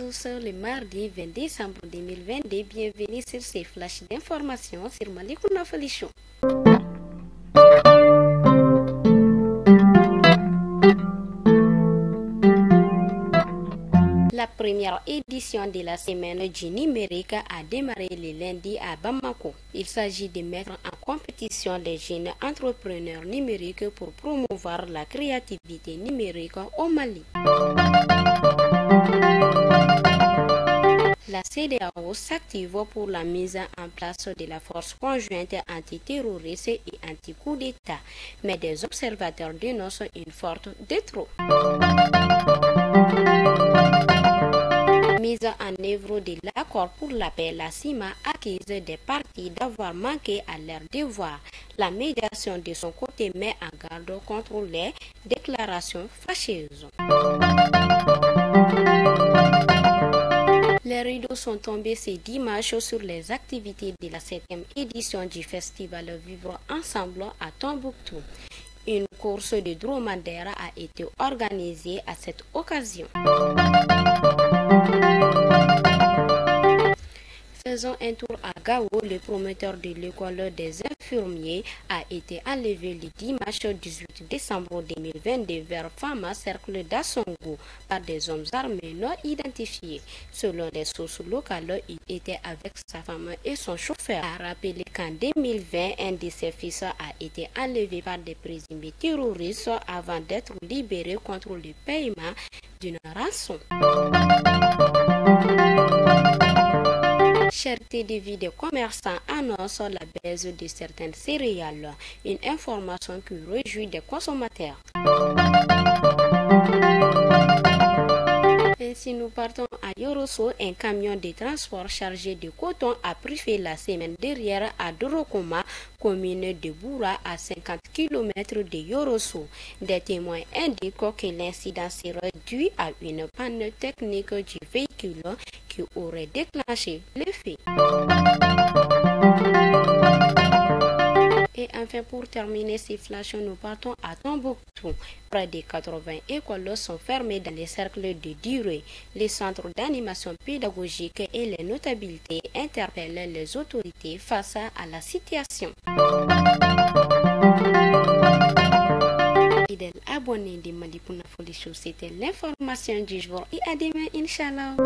tous, le mardi 20 décembre 2022. Bienvenue sur ces flashs d'informations sur Malikouna Falichon. La première édition de la semaine du numérique a démarré le lundi à Bamako. Il s'agit de mettre en compétition les jeunes entrepreneurs numériques pour promouvoir la créativité numérique au Mali. La CEDEAO s'active pour la mise en place de la force conjointe antiterroriste et anti-coup d'État, mais des observateurs dénoncent une forte de trop. Mise en œuvre de l'accord pour la paix, la CIMA accuse des partis d'avoir manqué à leur devoir. La médiation de son côté met en garde contre les déclarations fâcheuses. Les rideaux sont tombés ce dimanche sur les activités de la 7e édition du festival Vivre Ensemble à Tombouctou. Une course de dromadaire a été organisée à cette occasion. Faisons un tour à Gao. Le promoteur de l'école des infirmiers a été enlevé le dimanche 18 décembre 2022 vers Fama, cercle d'Assongo, par des hommes armés non identifiés. Selon les sources locales, il était avec sa femme et son chauffeur. A rappelé qu'en 2020, un de ses fils a été enlevé par des présumés terroristes avant d'être libéré contre le paiement d'une rançon. Cherté de vie des commerçants annonce la baisse de certaines céréales, une information qui réjouit des consommateurs. Ainsi, nous partons à Yorosso. Un camion de transport chargé de coton a pris la semaine dernière à Dorokoma, commune de Boura, à 50 km de Yorosso. Des témoins indiquent que l'incident serait dû à une panne technique du véhicule qui aurait déclenché le fait. Et enfin, pour terminer ces flashs, nous partons à Tombouctou. Près de 80 écoles sont fermées dans les cercles de durée. Les centres d'animation pédagogique et les notabilités interpellent les autorités face à la situation. Fidèles abonnés de Malikouna Falichon, c'était l'information du jour et à demain, Inch'Allah.